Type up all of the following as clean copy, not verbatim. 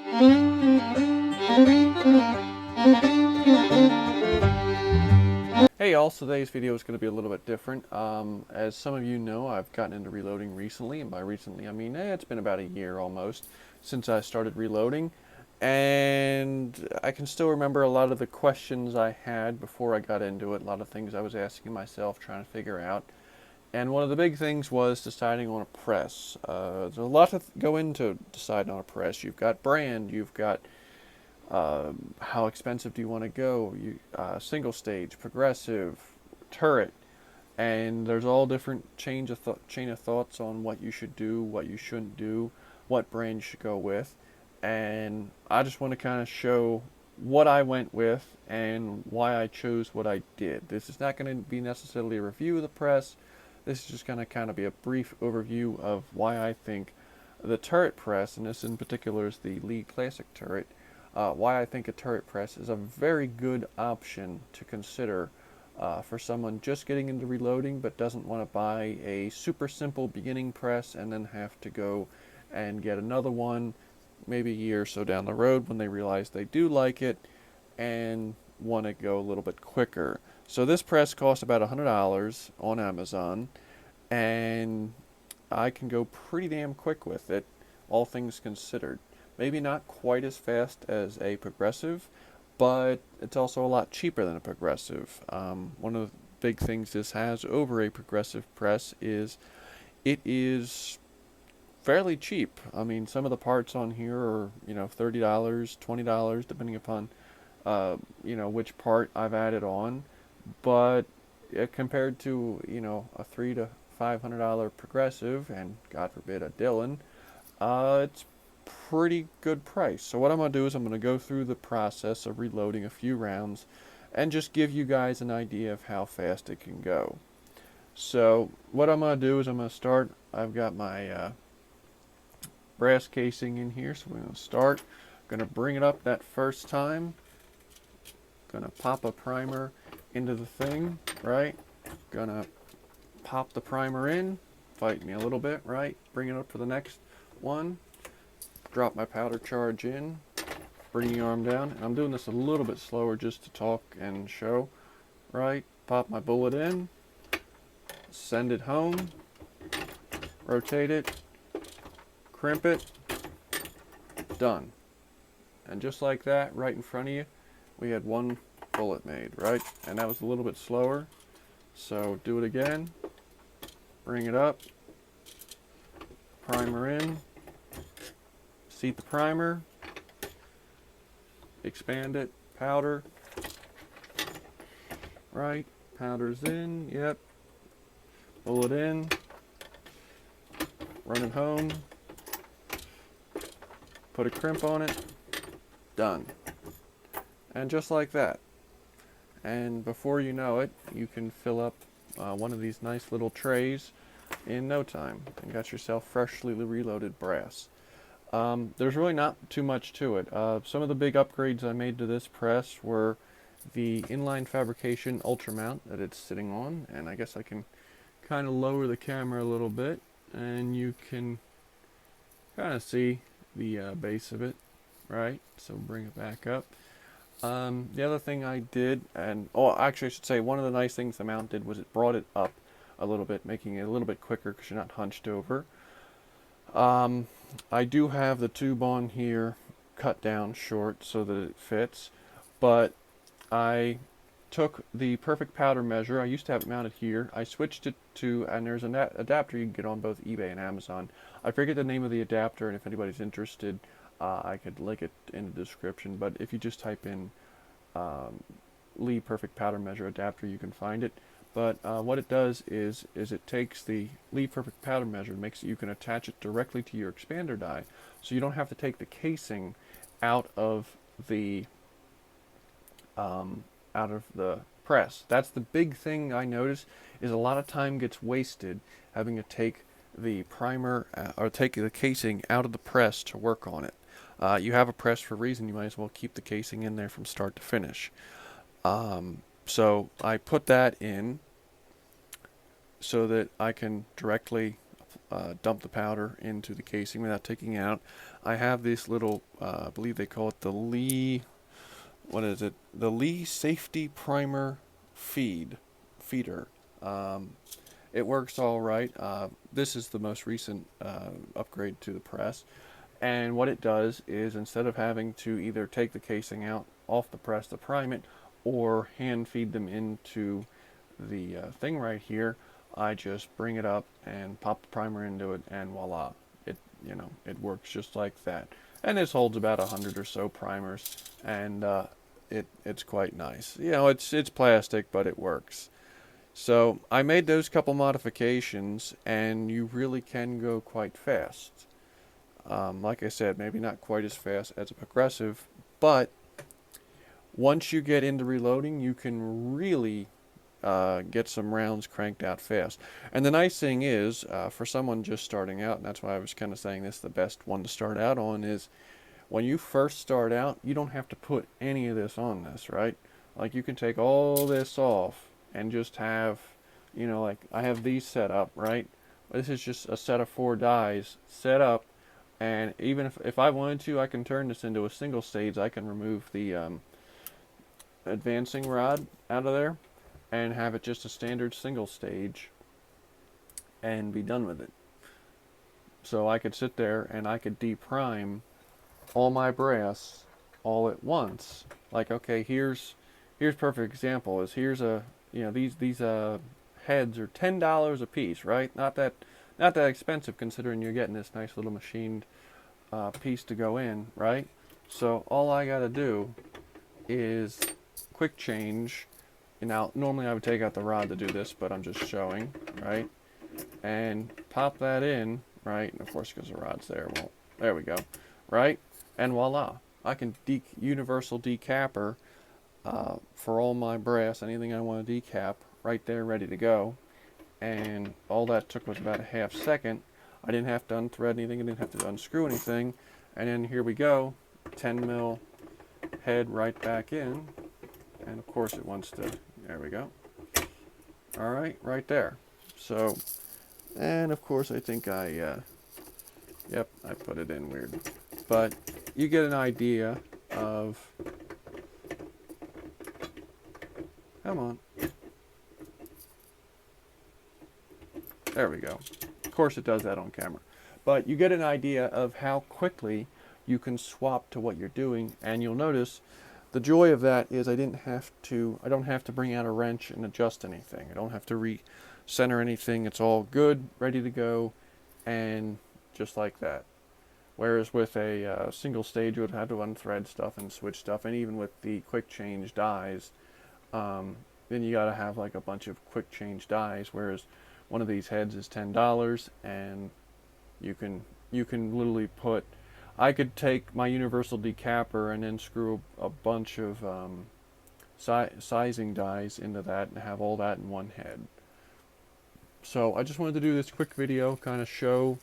Hey y'all, so today's video is going to be a little bit different. As some of you know, I've gotten into reloading recently, and by recently I mean it's been about a year almost since I started reloading, and I can still remember a lot of the questions I had before I got into it, a lot of things I was asking myself, trying to figure out, and one of the big things was deciding on a press. There's a lot to go into deciding on a press. You've got brand, you've got how expensive do you want to go? Single stage, progressive, turret, and there's all different chain of thoughts on what you should do, what you shouldn't do, what brand you should go with, and I just want to kind of show what I went with and why I chose what I did. This is not going to be necessarily a review of the press. This is just going to kind of be a brief overview of why I think the turret press, and this in particular is the Lee Classic turret, why I think a turret press is a very good option to consider for someone just getting into reloading but doesn't want to buy a super simple beginning press and then have to go and get another one maybe a year or so down the road when they realize they do like it and want to go a little bit quicker. So this press costs about $100 on Amazon, and I can go pretty damn quick with it, all things considered. Maybe not quite as fast as a progressive, but it's also a lot cheaper than a progressive. One of the big things this has over a progressive press is it is fairly cheap. I mean, some of the parts on here are, $30, $20, depending upon, which part I've added on. But compared to, a $300 to $500 progressive, and God forbid a Dillon, it's pretty good price. So what I'm going to do is I'm going to go through the process of reloading a few rounds and just give you guys an idea of how fast it can go. So what I'm going to do is I'm going to start. I've got my brass casing in here, so we're going to start. Going to bring it up that first time. Going to pop a primer into the thing, right? Going to pop the primer in. Fight me a little bit, right? Bring it up for the next one. Drop my powder charge in. Bring the arm down. And I'm doing this a little bit slower just to talk and show, right? Pop my bullet in. Send it home. Rotate it. Crimp it. Done. And just like that, right in front of you, we had one bullet made, right? And that was a little bit slower. So do it again. Bring it up. Primer in. Seat the primer. Expand it. Powder. Right. Powder's in. Yep. Bullet in. Run it home. Put a crimp on it. Done. And just like that. And before you know it, you can fill up one of these nice little trays in no time and got yourself freshly reloaded brass. There's really not too much to it. Some of the big upgrades I made to this press were the inline fabrication ultra mount that it's sitting on, and I guess I can kind of lower the camera a little bit and you can kind of see the base of it, right? So bring it back up. The other thing I did, actually I should say one of the nice things the mount did was it brought it up a little bit, making it a little bit quicker because you're not hunched over. I do have the tube on here cut down short so that it fits, but I took the perfect powder measure. I used to have it mounted here. I switched it to, and there's an adapter you can get on both eBay and Amazon. I forget the name of the adapter, and if anybody's interested, I could link it in the description, but if you just type in Lee Perfect Powder Measure Adapter, you can find it. But what it does is it takes the Lee Perfect Powder Measure and makes it you can attach it directly to your expander die, so you don't have to take the casing out of the press. That's the big thing I notice, is a lot of time gets wasted having to take the primer or take the casing out of the press to work on it. You have a press for a reason. You might as well keep the casing in there from start to finish. So I put that in so that I can directly dump the powder into the casing without taking it out. I have this little, I believe they call it the Lee, what is it? The Lee Safety Primer feeder. Um, it works all right. This is the most recent upgrade to the press. And what it does is instead of having to either take the casing out off the press to prime it or hand feed them into the thing right here, I just bring it up and pop the primer into it, and voila, it it works just like that. And this holds about 100 or so primers, and it's quite nice. It's plastic, but it works. So I made those couple modifications, and you really can go quite fast. Like I said, maybe not quite as fast as a progressive, but once you get into reloading, you can really get some rounds cranked out fast. And the nice thing is, for someone just starting out, and that's why I was kind of saying this, the best one to start out on is when you first start out, you don't have to put any of this on this, right? Like you can take all this off and just have, like I have these set up, right? This is just a set of 4 dies set up, and even if I wanted to, I can turn this into a single stage. I can remove the advancing rod out of there and have it just a standard single stage and be done with it. So I could sit there and I could deprime all my brass all at once. Like, okay, here's perfect example is here's a these heads are $10 a piece, right? Not that expensive considering you're getting this nice little machined piece to go in, right? So all I got to do is quick change. Now, normally I would take out the rod to do this, but I'm just showing, right? And pop that in, right? And of course, because the rod's there, well, there we go, right? And voila, I can universal decapper for all my brass, anything I want to decap, right there, ready to go. And all that took was about a half second. I didn't have to unthread anything, I didn't have to unscrew anything. And then here we go, 10 mil head right back in. And of course it wants to, there we go. All right there. So, and of course I think yep, I put it in weird. But you get an idea of, come on. There we go. Of course it does that on camera. But you get an idea of how quickly you can swap to what you're doing, and you'll notice the joy of that is I don't have to bring out a wrench and adjust anything. I don't have to recenter anything. It's all good, ready to go, and just like that. Whereas with a single stage, you would have to unthread stuff and switch stuff, and even with the quick change dies, then you got to have like a bunch of quick change dies. Whereas one of these heads is $10, and you can literally put. I could take my universal decapper and then screw a bunch of sizing dies into that and have all that in one head. So I just wanted to do this quick video, kind of show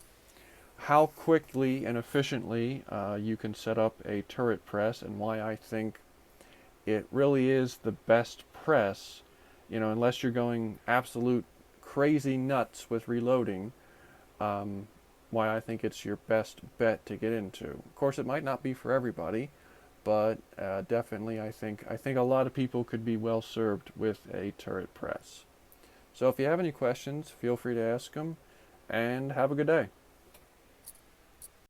how quickly and efficiently you can set up a turret press, and why I think it really is the best press, unless you're going absolute crazy nuts with reloading, why I think it's your best bet to get into. Of course, it might not be for everybody, but definitely I think a lot of people could be well served with a turret press. So if you have any questions, feel free to ask them, and have a good day.